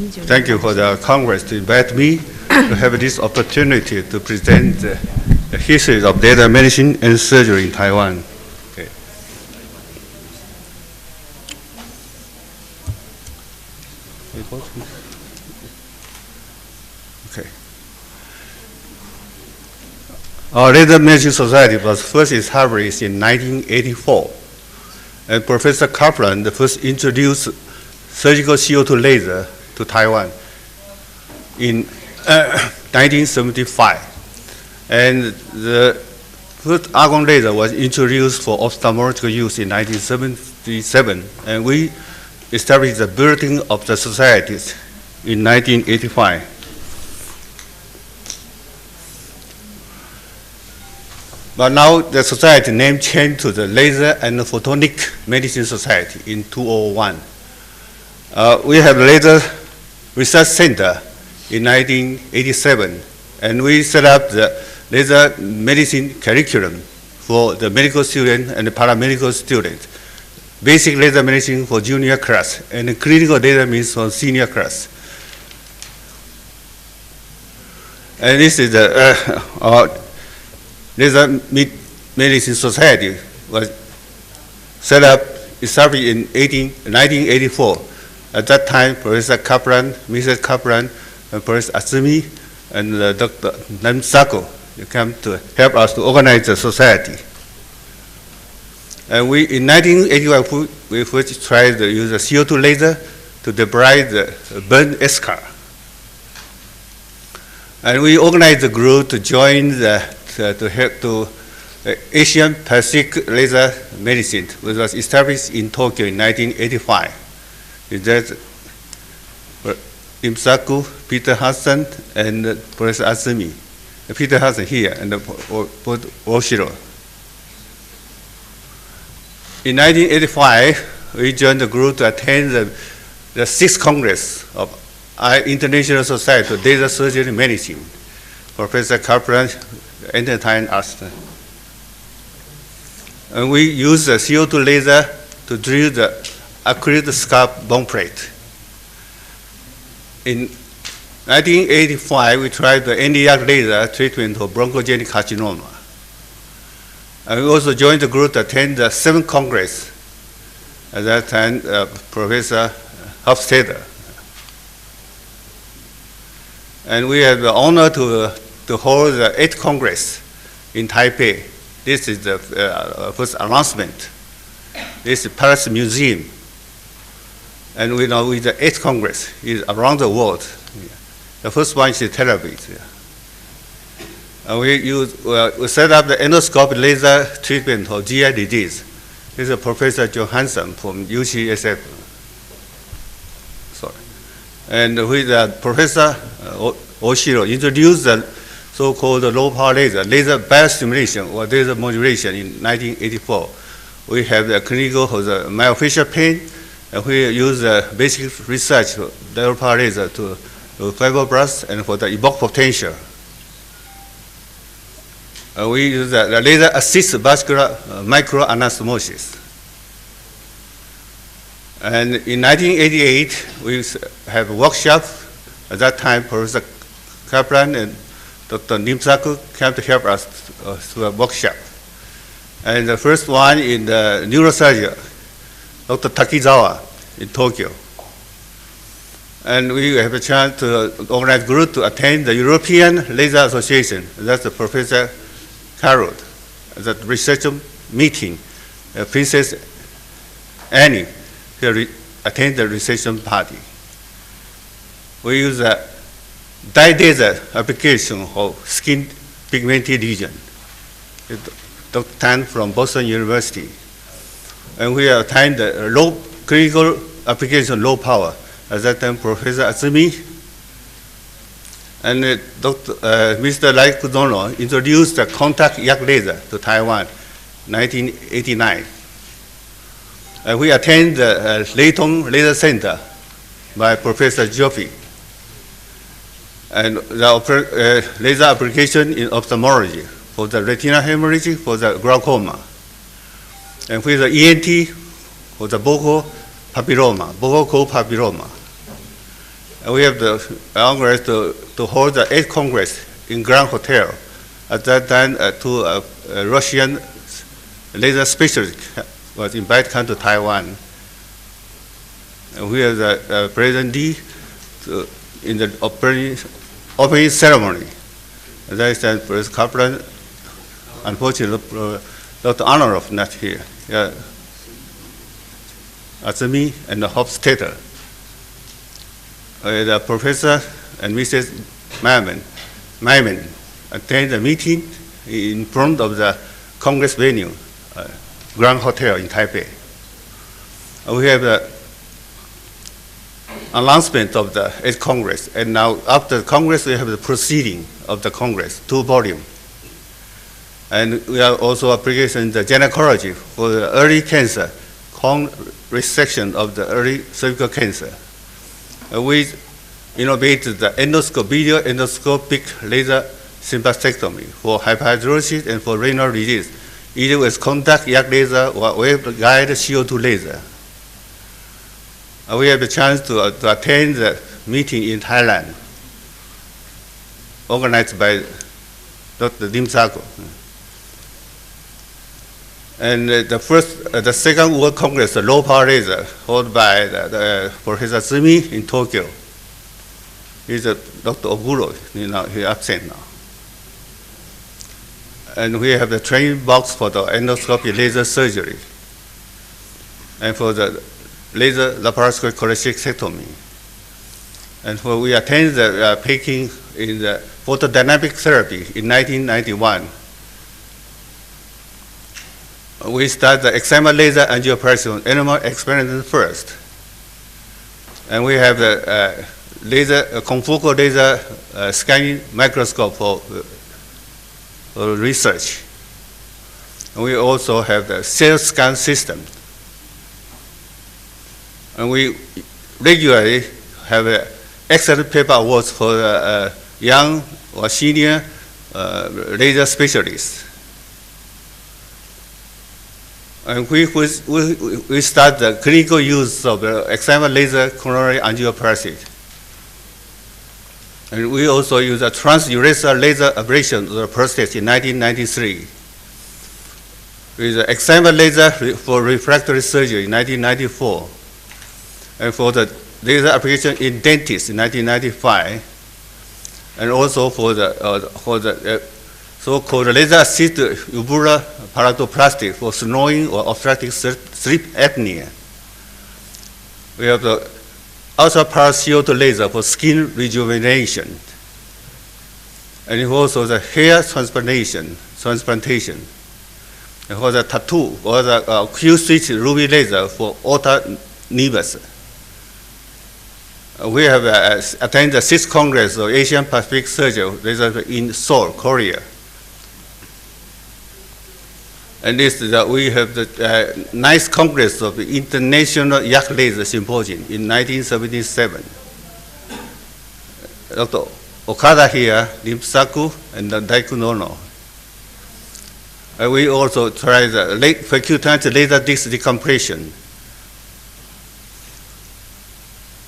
Thank you for the Congress to invite me to have this opportunity to present the history of laser medicine and surgery in Taiwan. Okay. Okay. Our Laser Medicine Society was first established in 1984, and Professor Kaplan first introduced surgical CO2 laser to Taiwan in 1975. And the first argon laser was introduced for ophthalmological use in 1977, and we established the building of the societies in 1985. But now the society name changed to the Laser and Photonic Medicine Society in 2001. We have Laser Research Center in 1987, and we set up the laser medicine curriculum for the medical students and the paramedical students. Basic laser medicine for junior class, and clinical laser medicine for senior class. And this is the our Laser Medicine Society was set up, established in 1984. At that time, Professor Kaplan, Mrs. Kaplan, and Professor Atsumi, and Dr. Namsako came to help us to organize the society. And we, in 1981, we first tried to use a CO2 laser to debride the burn scar. And we organized the group to join to help to Asian Pacific Laser Medicine, which was established in Tokyo in 1985. That's Imsaku, Peter Hassan, and Professor Asumi. Peter Hassan here, and Oshiro. In 1985, we joined the group to attend the 6th Congress of International Society of Laser Surgery and Medicine. Professor Kaplan entertained us. And we used the CO2 laser to drill the acrylic scalp bone plate. In 1985, we tried the NDR laser treatment for bronchogenic carcinoma. And we also joined the group to attend the 7th Congress. At that time, Professor Hofstadter. And we have the honor to hold the 8th Congress in Taipei. This is the first announcement. This is Paris Museum. And we know with the 8th Congress is around the world. The first one is Tel Aviv. And we set up the endoscopic laser treatment for GI disease. This is Professor Johansson from UCSF. Sorry. And with Professor Oshiro introduced the so-called low power laser biostimulation or laser modulation in 1984. We have the clinical for the myofascial pain, and we use the basic research for low power laser to fibroblasts and for the evoked potential. We use the laser assist vascular microanastomosis. And in 1988, we have a workshop. At that time, Professor Kaplan and Dr. Nimsaku came to help us through a workshop. And the first one in the neurosurgeon, Dr. Takizawa in Tokyo. And we have a chance to organize a group to attend the European Laser Association. That's the Professor Carroll, the research meeting. Princess Annie attend the reception party. We use a dye laser application of skin pigmented lesion. Dr. Tan from Boston University. And we attend the low clinical application, low power. At that time, Professor Atsumi and Mr. Lai Kudono introduced the contact yak laser to Taiwan, 1989. And we attend the Leighton Laser Center by Professor Joffe. And the laser application in ophthalmology for the retinal hemorrhage, for the glaucoma. And with the ENT for the buccal papilloma, buccal cord papilloma. And we have the honor to hold the 8th Congress in Grand Hotel. At that time, two Russian laser specialists was invited to come to Taiwan. And we have the President Lee in the opening ceremony. As I said, President Kaplan, unfortunately, Dr. Honorov not here. Yeah. Azumi and the Hofstadter. The Professor and Mrs. Maimon attended the meeting in front of the Congress venue, Grand Hotel in Taipei. We have the announcement of the 8th Congress, and now after the Congress, we have the proceeding of the Congress, 2 volumes. And we are also application the gynecology for the early cancer, resection of the early cervical cancer. We innovated the video endoscopic laser sympathectomy for hyperhidrosis and for renal disease, either with contact yak laser or wave-guide CO2 laser. We have the chance to attend the meeting in Thailand, organized by Dr. Lim Sako. And the second World Congress, the low power laser, held by Professor Zumi in Tokyo. He's Dr. Oguro, he's absent now. And we have the training box for the endoscopy laser surgery, and for the laser laparoscopic cholecystectomy. And we attended the Peking in the photodynamic therapy in 1991. We started the excimer laser angioplasty on animal experiments first. And we have the confocal laser scanning microscope for research. And we also have the cell scan system. And we regularly have excellent paper awards for young or senior laser specialists. And we start the clinical use of excimer laser coronary angioplasty. And we also use a transurethral laser ablation of the prostate in 1993. With the excimer laser for refractory surgery in 1994. And for the laser application in dentists in 1995, and also for the so-called laser-assisted uvula paratoplasty for snoring or obstructive sleep apnea. We have the ultra-power CO2 laser for skin rejuvenation, and also the hair transplantation, and for the tattoo or the Q-switch ruby laser for aorta nevus. We have attended the 6th Congress of Asian Pacific Surgery in Seoul, Korea. And we have the 9th Congress of the International Yak Laser Symposium in 1977. Dr. Okada here, Lim Saku, and Daiku Nono. We also tried the percutaneous laser disc decompression.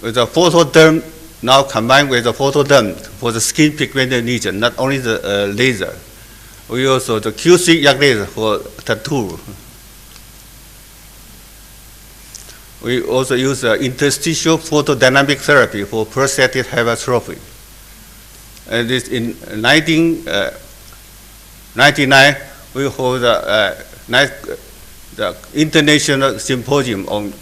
With the photoderm now combined with the photoderm for the skin pigmented lesion, not only the laser. We also the QC yak laser for tattoo. We also use interstitial photodynamic therapy for prostatic hypertrophy. And this in 1999, we hold the International Symposium on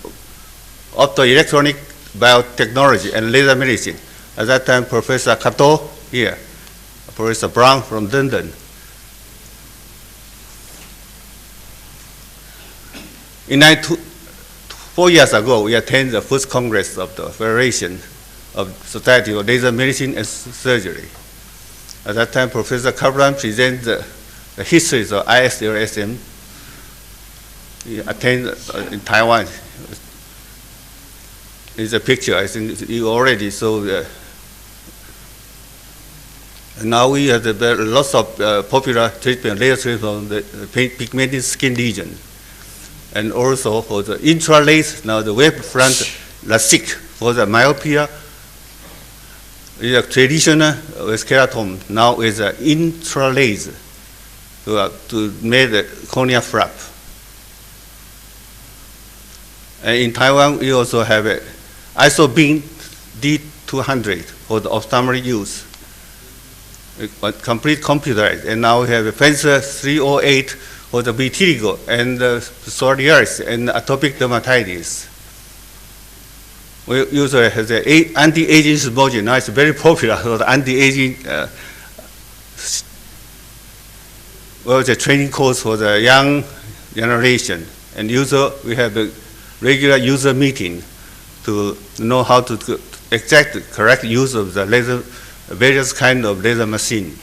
Optoelectronic Biotechnology and Laser Medicine. At that time, Professor Kato here, Professor Brown from London. In 4 years ago, we attended the first Congress of the Federation of Society of Laser Medicine and Surgery. At that time, Professor Kaplan presented the history of ISLSM. He attended in Taiwan. It's a picture, I think you already saw. Now we have lots of popular treatment, laser treatment on the pigmented skin lesion. And also for the intralace, now the wave front LASIK for the myopia It's a traditional keratome. Now is an intralaser to make the cornea flap. And in Taiwan, we also have a isobeam D200 for the ophthalmic use, complete computerized. And now we have a Fencer 308 for the vitiligo and psoriasis and atopic dermatitis. We usually have the anti-aging symposium. Now it's very popular for the anti-aging the training course for the young generation. And we have a regular user meeting to know how to correct use of the laser, various kind of laser machine.